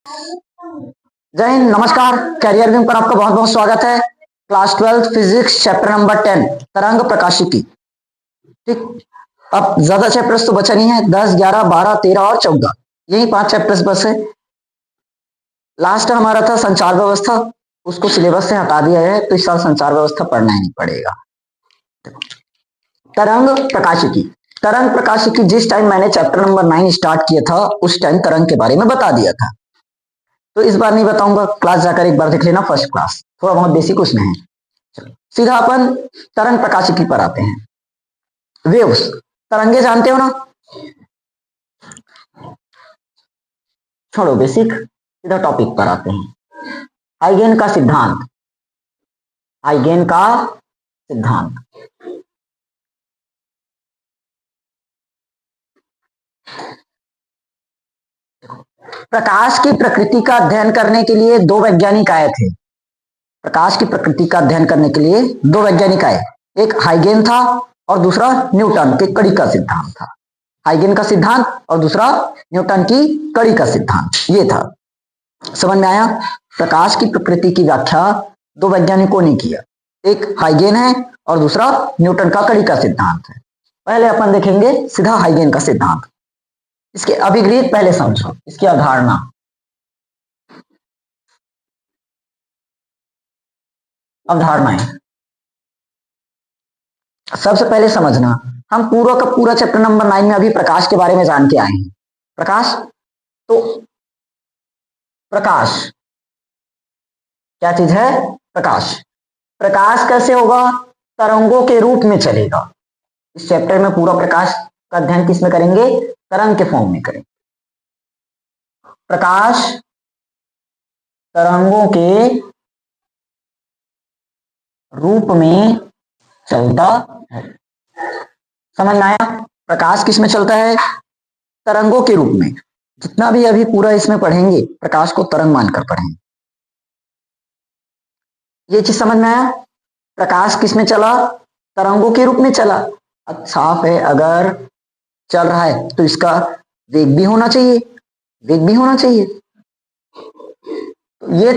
जय हिंद, नमस्कार। Career wing पर आपका बहुत बहुत स्वागत है। क्लास 12 फिजिक्स चैप्टर नंबर 10 तरंग प्रकाशिकी। ठीक, अब ज्यादा चैप्टर्स तो बचा नहीं है। 10, 11, 12, 13 और 14, यही 5 चैप्टर्स बस है। लास्ट हमारा था संचार व्यवस्था, उसको सिलेबस से हटा दिया है, तो इस साल संचार व्यवस्था पढ़ना ही नहीं पड़ेगा। तरंग प्रकाशिकी। तरंग प्रकाशिकी जिस टाइम मैंने चैप्टर नंबर 9 स्टार्ट किया था, उस टाइम तरंग के बारे में बता दिया था, तो इस बार नहीं बताऊंगा। क्लास जाकर एक बार देख लेना, फर्स्ट क्लास, थोड़ा बहुत बेसिक उसमें है। चलो सीधा अपन तरंग प्रकाशिकी पर आते हैं। वेव्स, तरंगे जानते हो ना? छोड़ो बेसिक, सीधा टॉपिक पर आते हैं। हाइगेन का सिद्धांत। हाइगेन का सिद्धांत प्रकाश की प्रकृति का अध्ययन करने के लिए दो वैज्ञानिक आए थे। प्रकाश की प्रकृति का अध्ययन करने के लिए दो वैज्ञानिक आए, एक हाइगेन था और दूसरा न्यूटन के कड़ी का सिद्धांत था। हाइगेन का सिद्धांत और दूसरा न्यूटन की कड़ी का सिद्धांत, ये था। समझ में आया? प्रकाश की प्रकृति की व्याख्या दो वैज्ञानिकों ने किया, एक हाइगेन है और दूसरा न्यूटन का कड़ी का सिद्धांत है। पहले अपन देखेंगे सीधा हाइगेन का सिद्धांत। इसके अभिगृहित पहले समझो, इसकी अवधारणा। अवधारणाएं सबसे पहले समझना। हम पूरा का पूरा चैप्टर नंबर 9 में अभी प्रकाश के बारे में जान के आए हैं। प्रकाश, तो प्रकाश क्या चीज है? प्रकाश। प्रकाश कैसे होगा? तरंगों के रूप में चलेगा। इस चैप्टर में पूरा प्रकाश का अध्ययन किस में करेंगे? तरंग के फॉर्म में करेंगे। प्रकाश तरंगों के रूप में चलता है। समझ में आया? प्रकाश किस में चलता है? तरंगों के रूप में। जितना भी अभी पूरा इसमें पढ़ेंगे, प्रकाश को तरंग मानकर पढ़ेंगे। ये चीज समझ में आया? प्रकाश किस में चला? तरंगों के रूप में चला। अब साफ है, अगर चल रहा है तो इसका वेग भी होना चाहिए, वेग भी होना चाहिए। तो ये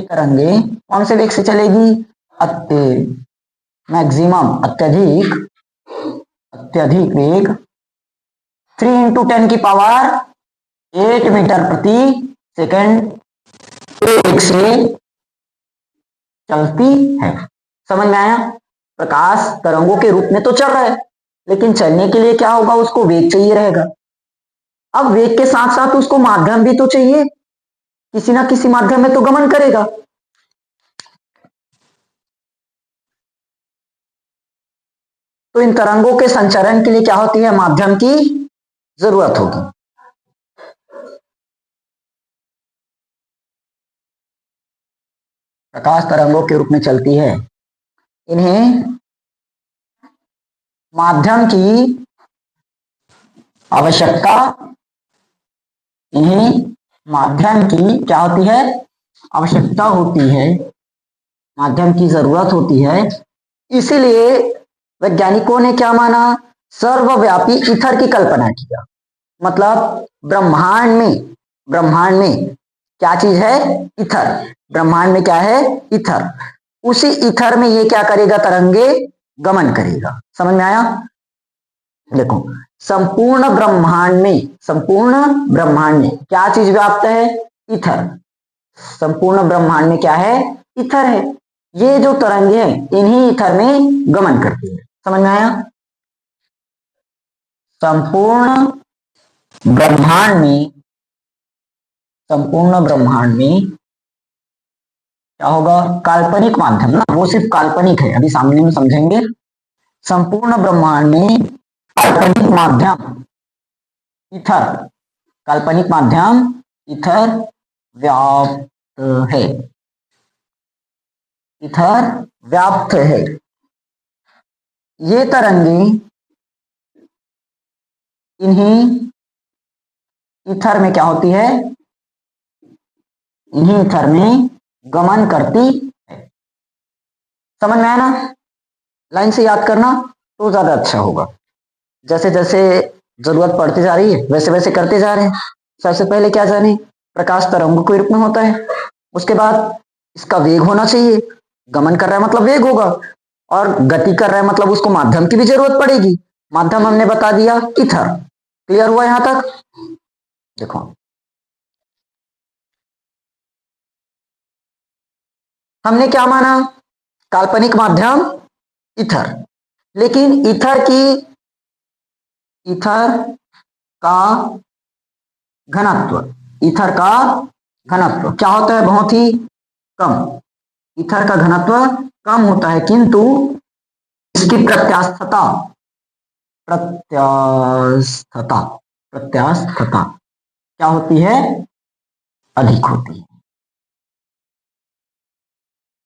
तरंगे कौन से वेग से चलेगी? मैक्सिमम, अत्यधिक वेग 3 × 10 की पावर 8 मीटर प्रति सेकंड वेग से चलती है। समझ में आया? प्रकाश तरंगों के रूप में तो चल रहा है, लेकिन चलने के लिए क्या होगा? उसको वेग चाहिए रहेगा। अब वेग के साथ साथ उसको माध्यम भी तो चाहिए, किसी ना किसी माध्यम में तो गमन करेगा। तो इन तरंगों के संचरण के लिए क्या होती है? माध्यम की जरूरत होगी। प्रकाश तरंगों के रूप में चलती है, इन्हें माध्यम की आवश्यकता, इन्हें माध्यम की क्या होती है? आवश्यकता होती है, माध्यम की जरूरत होती है। इसीलिए वैज्ञानिकों ने क्या माना? सर्वव्यापी ईथर की कल्पना किया। मतलब ब्रह्मांड में क्या चीज है? ईथर। ब्रह्मांड में क्या है? ईथर। उसी ईथर में ये क्या करेगा? तरंगे गमन करेगा। समझ में आया? देखो, संपूर्ण ब्रह्मांड में क्या चीज व्याप्त है? ईथर। संपूर्ण ब्रह्मांड में क्या है? ईथर है। ये जो तरंगे हैं, इन्हीं ईथर में गमन करती है। समझ में आया? संपूर्ण ब्रह्मांड में क्या होगा? काल्पनिक माध्यम ना, वो सिर्फ काल्पनिक है, अभी सामने में समझेंगे। संपूर्ण ब्रह्मांड में काल्पनिक माध्यम ईथर, काल्पनिक माध्यम ईथर व्याप्त है। ईथर व्याप्त है। ये तरंगे इन्हीं ईथर में क्या होती है? इन्हीं ईथर में गमन करती है। समझ में आया ना? लाइन से याद करना तो ज्यादा अच्छा होगा। जैसे जैसे जरूरत पड़ती जा रही है, वैसे वैसे करते जा रहे हैं। सबसे पहले क्या जाने, प्रकाश तरंगों के रूप में होता है। उसके बाद इसका वेग होना चाहिए, गमन कर रहा है मतलब वेग होगा, और गति कर रहा है मतलब उसको माध्यम की भी जरूरत पड़ेगी। माध्यम हमने बता दिया ईथर। क्लियर हुआ यहां तक? देखो हमने क्या माना, काल्पनिक माध्यम ईथर, लेकिन ईथर का घनत्व, ईथर का घनत्व क्या होता है, बहुत ही कम। ईथर का घनत्व कम होता है, किंतु इसकी प्रत्यास्थता प्रत्यास्थता प्रत्यास्थता क्या होती है, अधिक होती है।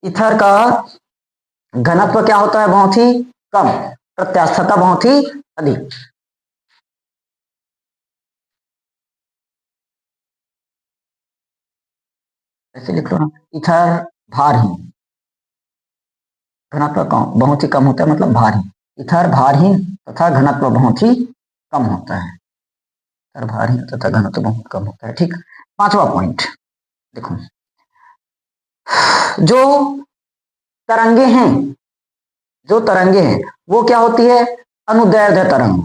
ईथर का घनत्व क्या होता है, बहुत ही कम, प्रत्यास्थता बहुत ही अधिक। ऐसे लिख लो ना, ईथर भारहीन, घनत्व कम बहुत ही कम होता है मतलब भारहीन। ईथर भारहीन तथा घनत्व बहुत ही कम होता है। ईथर भारहीन तथा घनत्व बहुत कम होता है। ठीक, पांचवा पॉइंट देखो, जो तरंगे हैं, जो तरंगे हैं वो क्या होती है, अनुदैर्ध्य तरंग।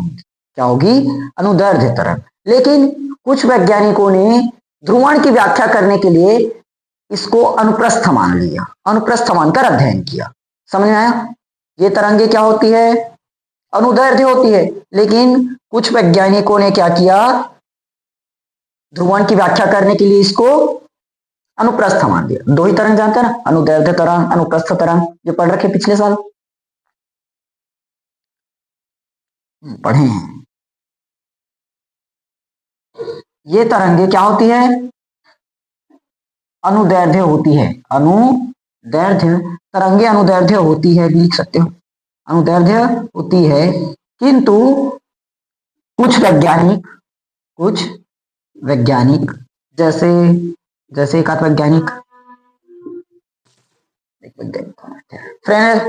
क्या होगी, अनुदैर्ध्य तरंग। लेकिन कुछ वैज्ञानिकों ने ध्रुवण की व्याख्या करने के लिए इसको अनुप्रस्थ मान लिया, अनुप्रस्थ मानकर अध्ययन किया। समझ में आया? ये तरंगे क्या होती है, अनुदैर्ध्य होती है, लेकिन कुछ वैज्ञानिकों ने क्या किया, ध्रुवण की व्याख्या करने के लिए इसको अनुप्रस्थ मान दिया। दो ही तरंग जानते हैं ना, अनुदैर्ध्य तरंग, अनुप्रस्थ तरंग, जो पढ़ रखे पिछले साल पढ़े हैं। ये तरंगे क्या होती है, अनुदैर्ध्य होती है। अनुदैर्ध्य तरंगे अनुदैर्ध्य होती है, लिख सकते हो, अनुदैर्ध्य होती है, किंतु कुछ वैज्ञानिक जैसे जैसे एक आध वैज्ञानिक, फ्रेनेल,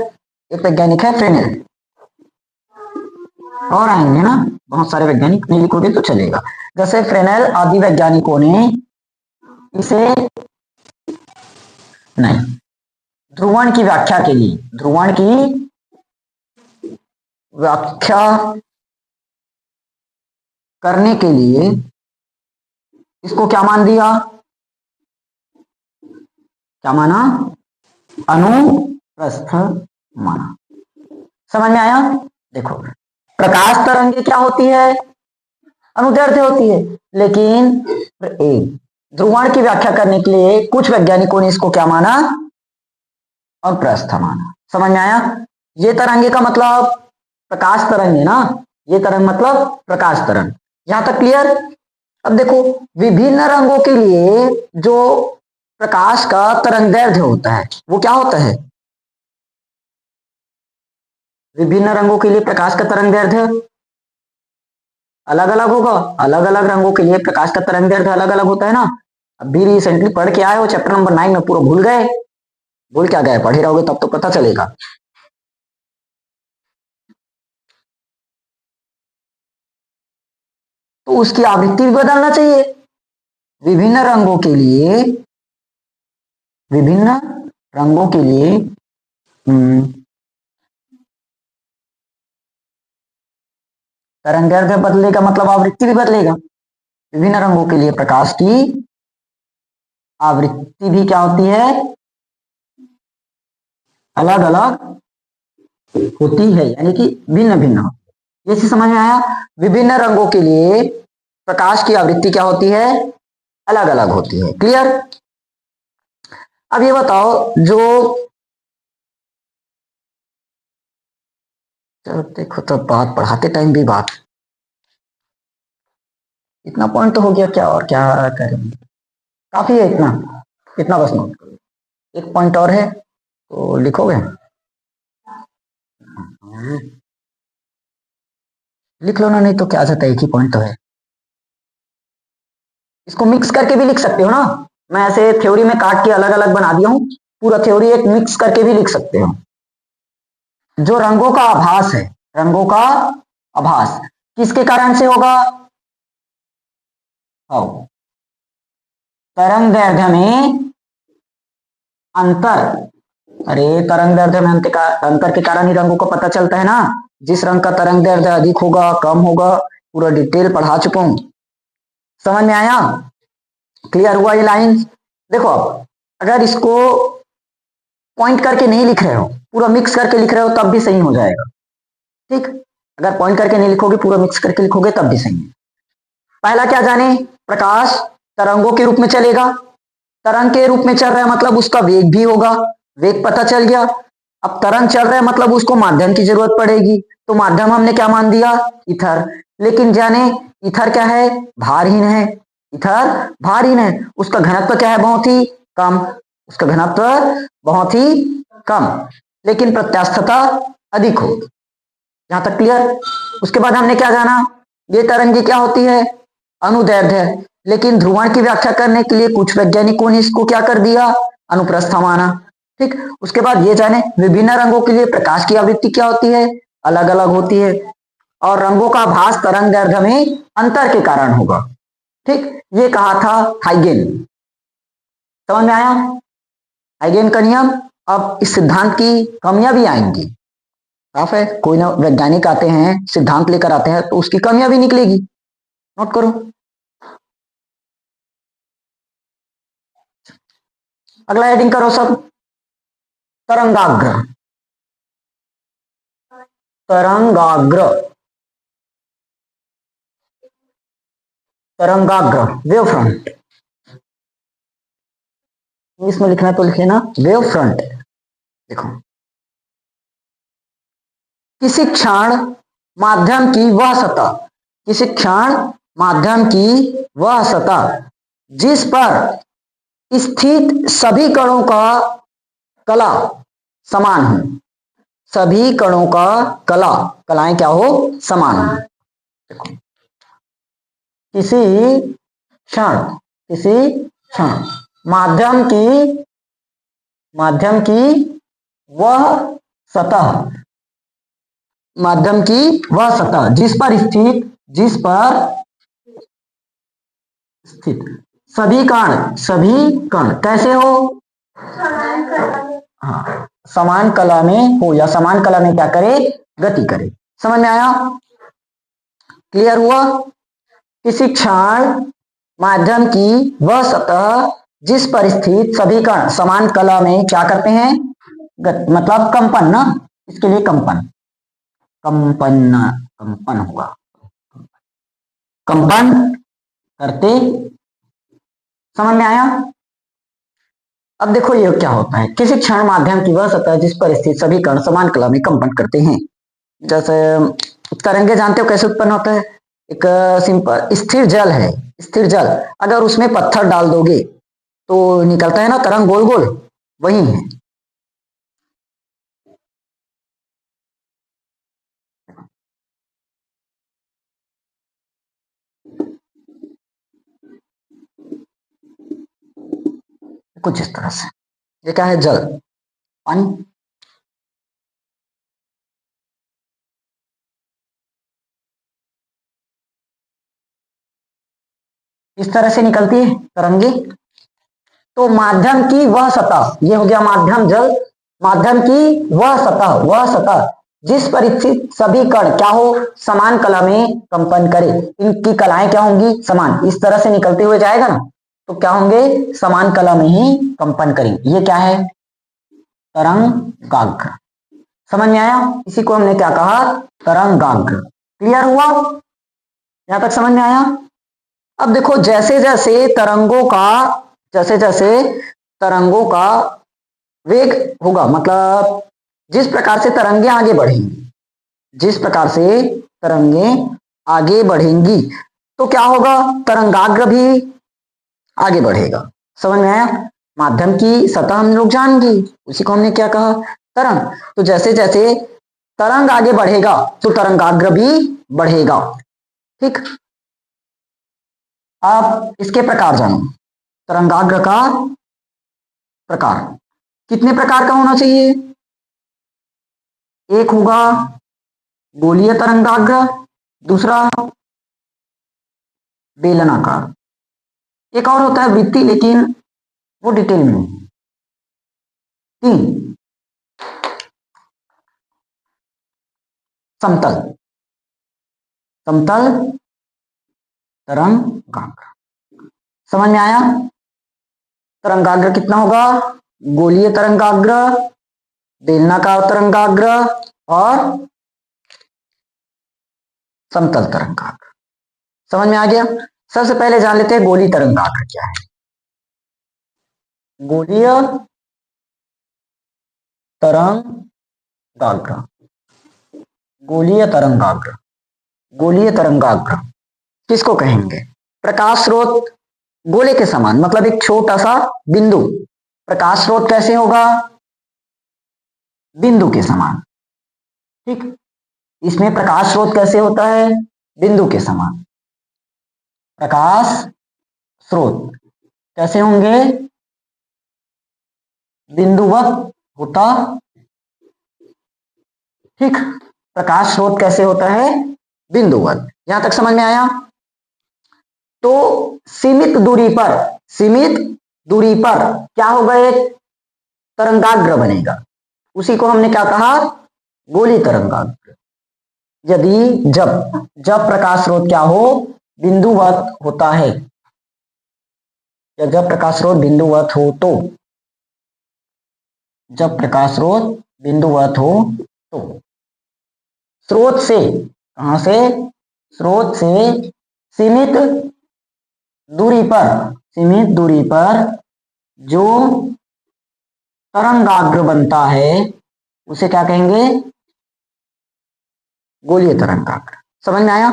एक वैज्ञानिक है फ्रेनेल, और आएंगे ना बहुत सारे वैज्ञानिक, नहीं लिखोगे तो चलेगा। जैसे फ्रेनेल आदि वैज्ञानिकों ने इसे नहीं, ध्रुवण की व्याख्या के लिए, ध्रुवण की व्याख्या करने के लिए इसको क्या मान दिया, क्या माना, अनुप्रस्थ माना। समझ में आया? देखो, प्रकाश तरंगे क्या होती है, अनुदैर्ध्य होती है, लेकिन ध्रुवण की व्याख्या करने के लिए कुछ वैज्ञानिकों ने इसको क्या माना, अनुप्रस्थ माना। समझ में आया? ये तरंगे का मतलब प्रकाश तरंग है ना, ये तरंग मतलब प्रकाश तरंग। यहां तक क्लियर? अब देखो, विभिन्न रंगों के लिए जो प्रकाश का तरंगदैर्ध्य होता है वो क्या होता है, विभिन्न रंगों के लिए प्रकाश का तरंगदैर्ध्य अलग अलग होगा। अलग अलग रंगों के लिए प्रकाश का तरंगदैर्ध्य अलग अलग होता है ना। अभी रिसेंटली पढ़ के आए हो चैप्टर नंबर 9 में, पूरा भूल गए? भूल क्या गए, पढ़े रहोगे तब तो पता चलेगा। तो उसकी आवृत्ति भी बदलना चाहिए। विभिन्न रंगों के लिए, विभिन्न रंगों के लिए तरंगदैर्ध्य बदलेगा मतलब आवृत्ति भी बदलेगा। विभिन्न रंगों के लिए प्रकाश की आवृत्ति भी क्या होती है, अलग अलग होती है, यानी कि भिन्न भिन्न। ये चीज समझ में आया? विभिन्न रंगों के लिए प्रकाश की आवृत्ति क्या होती है, अलग अलग होती है। क्लियर? अब ये बताओ, जो चलो देखो, तो बात पढ़ाते टाइम भी बात, इतना पॉइंट तो हो गया, क्या और क्या करें, काफी है इतना, इतना बस नोट करो। एक पॉइंट और है तो लिखोगे, लिख लो ना, नहीं तो क्या जाता है, एक ही पॉइंट तो है। इसको मिक्स करके भी लिख सकते हो ना, मैं ऐसे थ्योरी में काट के अलग अलग बना दिया हूं, पूरा थ्योरी एक मिक्स करके भी लिख सकते हो। जो रंगों का आभास है, रंगों का आभास, किसके कारण से होगा? तरंग दैर्ध्य में अंतर। अरे तरंग दैर्ध्य में अंतर के कारण ही रंगों को पता चलता है ना। जिस रंग का तरंग दैर्ध्य अधिक होगा कम होगा, पूरा डिटेल पढ़ा चुका हूं। समझ में आया? क्लियर हुआ ये लाइन? देखो अब अगर इसको पॉइंट करके नहीं लिख रहे हो, पूरा मिक्स करके लिख रहे हो तब भी सही हो जाएगा। ठीक, अगर पॉइंट करके नहीं लिखोगे, पूरा मिक्स करके लिखोगे तब भी सही है। पहला क्या जाने? प्रकाश तरंगों के रूप में चलेगा। तरंग के रूप में चल रहा है मतलब उसका वेग भी होगा, वेग पता चल गया। अब तरंग चल रहा है मतलब उसको माध्यम की जरूरत पड़ेगी, तो माध्यम हमने क्या मान दिया? ईथर। लेकिन जाने ईथर क्या है? भारहीन है। ईथर भारहीन है, उसका घनत्व क्या है? बहुत ही कम। उसका घनत्व बहुत ही कम, लेकिन प्रत्यास्थता अधिक हो। यहां तक क्लियर? उसके बाद हमने क्या जाना? ये तरंगी क्या होती है? अनुदैर्ध्य। लेकिन ध्रुवण की व्याख्या करने के लिए कुछ वैज्ञानिकों ने इसको क्या कर दिया? अनुप्रस्थ माना। ठीक, उसके बाद ये जाने विभिन्न रंगों के लिए प्रकाश की आवृत्ति क्या होती है? अलग अलग होती है, और रंगों का भास तरंग दैर्ध्य में अंतर के कारण होगा। ठीक, ये कहा था हाइगेन। समझ में आया? हाइगेन का नियम। अब इस सिद्धांत की कमियां भी आएंगी। साफ है, कोई ना वैज्ञानिक आते हैं सिद्धांत लेकर आते हैं तो उसकी कमियां भी निकलेगी। नोट करो। अगला हेडिंग करो सब, तरंगाग्र। तरंगाग्र, तरंगाग्र, वेव फ्रंट। इंग्लिश में लिखना है तो लिखे ना, वेव फ्रंट। देखो, किसी क्षण माध्यम की वह सतह, किसी क्षण माध्यम की वह सतह जिस पर स्थित सभी कणों का कला समान हो। सभी कणों का कला, कलाएं क्या हो? समान हो। देखो, किसी क्षण, किसी क्षण माध्यम की वह सतह, माध्यम की वह सतह जिस पर स्थित सभी कण कैसे हो? हाँ, समान कला में हो, या समान कला में क्या करे? गति करे। समझ में आया? क्लियर हुआ? किसी क्षण माध्यम की वह सतह जिस पर स्थित सभी कण समान कला में क्या करते हैं? मतलब कंपन ना, इसके लिए कंपन, कंपन होगा, कंपन करते। समझ में आया? अब देखो ये क्या होता है, किसी क्षण माध्यम की वह सतह जिस पर स्थित सभी कण समान कला में कंपन करते हैं। जैसे तरंगे जानते हो कैसे उत्पन्न होता है? एक सिंपल स्थिर जल है, स्थिर जल, अगर उसमें पत्थर डाल दोगे तो निकलता है ना तरंग गोल गोल, वही है। कुछ इस तरह से। ये क्या है? जल, पानी। इस तरह से निकलती है तरंगे। तो माध्यम की वह सतह, ये हो गया माध्यम जल। माध्यम की वह सतह जिस पर स्थित सभी कण क्या हो? समान कला में कंपन करे। इनकी कलाएं क्या होंगी? समान। इस तरह से निकलते हुए जाएगा ना, तो क्या होंगे? समान कला में ही कंपन करेंगे। ये क्या है? तरंगाग्र। समझ में आया? इसी को हमने क्या कहा? तरंगाग्र। क्लियर हुआ? यहां तक समझ में आया? अब देखो, जैसे जैसे तरंगों का वेग होगा, मतलब जिस प्रकार से तरंगे आगे बढ़ेंगी, जिस प्रकार से तरंगे आगे बढ़ेंगी तो क्या होगा? तरंगाग्र भी आगे बढ़ेगा। समझ में आया? माध्यम की सतह हम लोग जान गए, उसी को हमने क्या कहा? तरंग। तो जैसे जैसे तरंग आगे बढ़ेगा तो तरंगाग्र भी बढ़ेगा। ठीक, आप इसके प्रकार जानो। तरंगाग्र का प्रकार कितने प्रकार का होना चाहिए? एक होगा गोलीय तरंगाग्र, दूसरा बेलनाकार, एक और होता है वृत्ति, लेकिन वो डिटेल में नहीं। तीन समतल, समतल तरंगाग्र। समझ में आया? तरंगाग्र कितना होगा? गोलीय तरंगाग्र, बेलनाकार तरंगाग्र और समतल तरंगाग्र। समझ में आ गया? सबसे पहले जान लेते हैं गोलीय तरंगाग्र क्या है। गोलीय तरंगाग्र, गोलीय तरंगाग्र, गोलीय तरंगाग्र किसको कहेंगे? प्रकाश स्रोत गोले के समान, मतलब एक छोटा सा बिंदु। प्रकाश स्रोत कैसे होगा? बिंदु के समान। ठीक, इसमें प्रकाश स्रोत कैसे होता है? बिंदु के समान। प्रकाश स्रोत कैसे होंगे? बिंदुवत होता। ठीक, प्रकाश स्रोत कैसे होता है? बिंदुवत। यहां तक समझ में आया? तो सीमित दूरी पर, सीमित दूरी पर क्या होगा? एक तरंगाग्र बनेगा, उसी को हमने क्या कहा? गोली तरंगाग्र। यदि जब जब प्रकाश स्रोत क्या हो? बिंदुवत होता है, या जब प्रकाश स्रोत बिंदुवत हो तो, जब प्रकाश स्रोत बिंदुवत हो तो स्रोत से, कहां से? स्रोत से सीमित दूरी पर, सीमित दूरी पर जो तरंगाग्र बनता है उसे क्या कहेंगे? गोलीय तरंगाग्र। समझ में आया?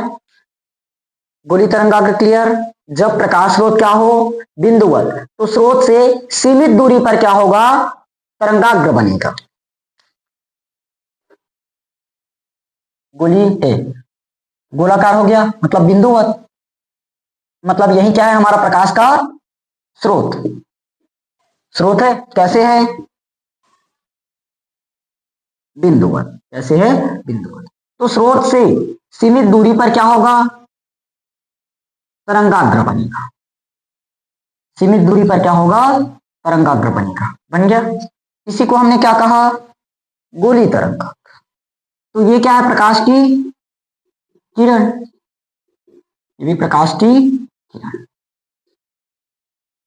गोलीय तरंगाग्र क्लियर? जब प्रकाश स्रोत क्या हो? बिंदुवत, तो स्रोत से सीमित दूरी पर क्या होगा? तरंगाग्र बनेगा। गोली है, गोलाकार हो गया मतलब बिंदुवत, मतलब यही क्या है हमारा? प्रकाश का स्रोत। स्रोत है, कैसे है? बिंदुवत। कैसे है? बिंदुवत। तो स्रोत से सीमित दूरी पर क्या होगा? तरंगाग्र बनेगा। सीमित दूरी पर क्या होगा? तरंगाग्र बनेगा। बन गया? इसी को हमने क्या कहा? गोली तरंगाग्र। तो ये क्या है? प्रकाश की किरण। ये भी प्रकाश की किरण,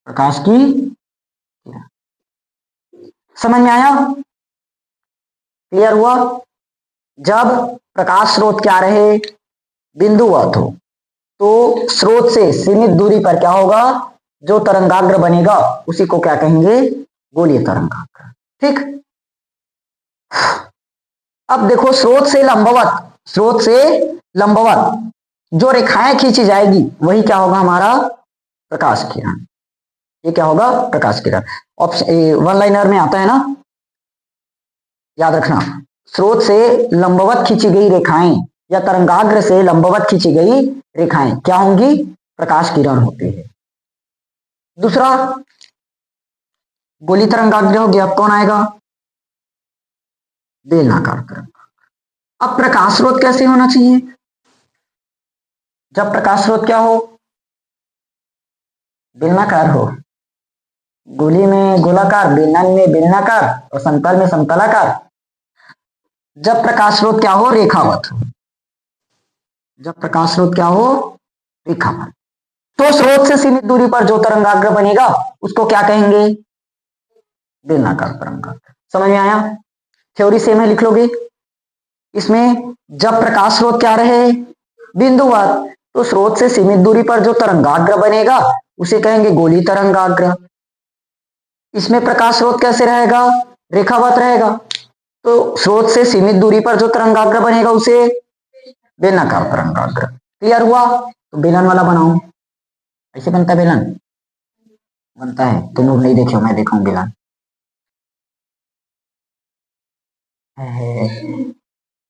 प्रकाश की किरण। समझ में आया? क्लियर हुआ? जब प्रकाश स्रोत क्या रहे? बिंदुवत हो, तो स्रोत से सीमित दूरी पर क्या होगा? जो तरंगाग्र बनेगा उसी को क्या कहेंगे? गोलीय तरंगाग्र। ठीक, अब देखो स्रोत से लंबवत, स्रोत से लंबवत जो रेखाएं खींची जाएगी वही क्या होगा? हमारा प्रकाश किरण। ये क्या होगा? प्रकाश किरण। ऑप्शन वन लाइनर में आता है ना, याद रखना। स्रोत से लंबवत खींची गई रेखाएं या तरंगाग्र से लंबवत खींची गई रेखाएं क्या होंगी? प्रकाश किरण होती है। दूसरा गोली तरंगाग्र हो गया, अब कौन आएगा? बेलनाकार तरंग। अब प्रकाश स्रोत कैसे होना चाहिए? जब प्रकाश स्रोत क्या हो? बेलनाकार हो। गोली में गोलाकार, बेलन में बेलनाकार और समतल में समतलाकार। जब प्रकाश स्रोत क्या हो? रेखावत हो। जब प्रकाश स्रोत क्या हो? रेखावत। तो स्रोत से सीमित दूरी पर जो तरंगाग्र बनेगा उसको क्या कहेंगे? बेलनाकार तरंगाग्र। समझ में आया? थ्योरी सेम है, लिख लोगे। इसमें जब प्रकाश स्रोत क्या रहे? बिंदुवत, तो स्रोत से सीमित दूरी पर जो तरंगाग्र बनेगा उसे कहेंगे गोली तरंगाग्र। इसमें प्रकाश स्रोत कैसे रहेगा? रेखावत रहेगा, तो स्रोत से सीमित दूरी पर जो तरंगाग्र बनेगा उसे बेलनाकार तरंगाग्र। क्लियर हुआ? तो बेलन वाला बनाओ। ऐसे बनता है बेलन? बनता है, तुम लोग नहीं देखे हो, मैं देखा हूं बेलन।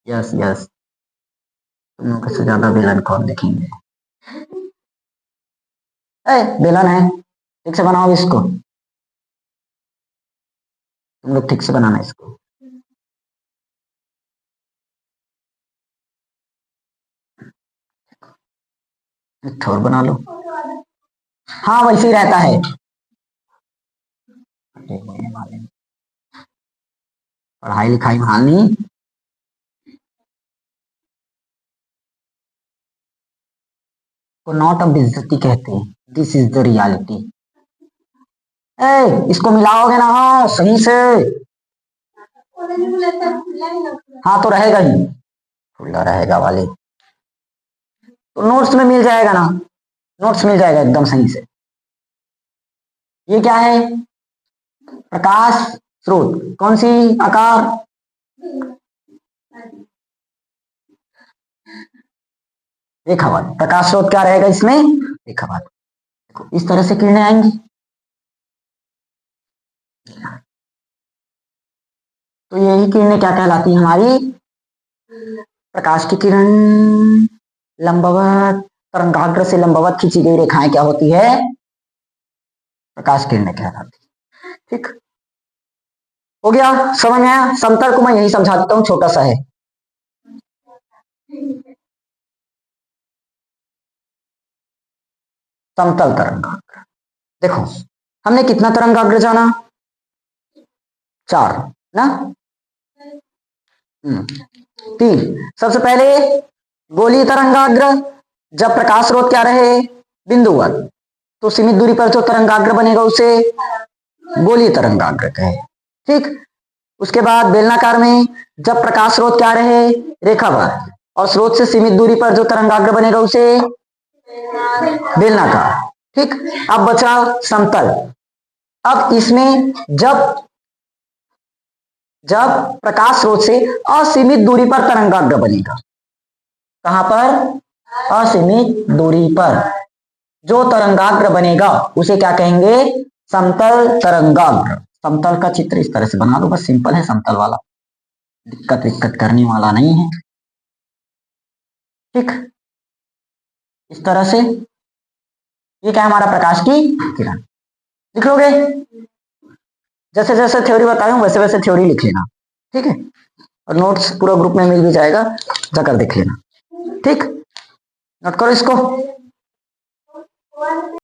यस यस, तुम लोग से ज्यादा बेलन कौन देखेंगे? बेलन है, ठीक से बनाओ इसको। तुम लोग ठीक से बनाना इसको। एक और बना लो। हाँ वैसे ही रहता है। पढ़ाई लिखाई में हाल नहीं, को नॉट अब बेइज्जती कहते हैं, दिस इज द रियलिटी। इसको मिलाओगे ना, हाँ सही से। हाँ तो रहेगा ही, खुला रहेगा वाले, तो नोट्स में मिल जाएगा ना, नोट्स मिल जाएगा एकदम सही से। ये क्या है? प्रकाश स्रोत, कौन सी आकार? रेखावाद। प्रकाश स्रोत क्या रहेगा इसमें? रेखावाद। देखो इस तरह से किरणें आएंगी, तो यही किरणें क्या कहलाती है हमारी? प्रकाश की किरण लंबवत, तरंगाग्र से लंबवत खींची गई रेखाएं क्या होती है? प्रकाश किरणें कहलाती है। ठीक हो गया, समझ में आया? समतल को मैं यही समझा देता हूं, छोटा सा है। समतल तरंगाग्र, देखो हमने कितना तरंगाग्र जाना? 4 ना। 3। सबसे पहले गोलीय तरंगाग्र, जब प्रकाश स्रोत क्या रहे? बिंदुवत, तो सीमित दूरी पर जो तरंगाग्र बनेगा उसे गोलीय तरंगाग्र कहे। ठीक, उसके बाद बेलनाकार में जब प्रकाश स्रोत क्या रहे? रेखावत, और स्रोत से सीमित दूरी पर जो तरंगाग्र बनेगा उसे बेलनाकार। ठीक, अब बचा समतल। अब इसमें जब जब प्रकाश स्रोत से असीमित दूरी पर तरंगाग्र बनेगा, कहां पर? असीमित दूरी पर जो तरंगाग्र बनेगा उसे क्या कहेंगे? समतल तरंगाग्र। समतल का चित्र इस तरह से बना दो, बस सिंपल है समतल वाला, दिक्कत विक्कत करने वाला नहीं है। ठीक, इस तरह से ये क्या है हमारा? प्रकाश की किरण। लिख लोगे? जैसे जैसे थ्योरी बताऊं वैसे वैसे थ्योरी लिख लेना। ठीक है, और नोट्स पूरा ग्रुप में मिल भी जाएगा, जाकर देख लेना। ठीक, नोट करो इसको।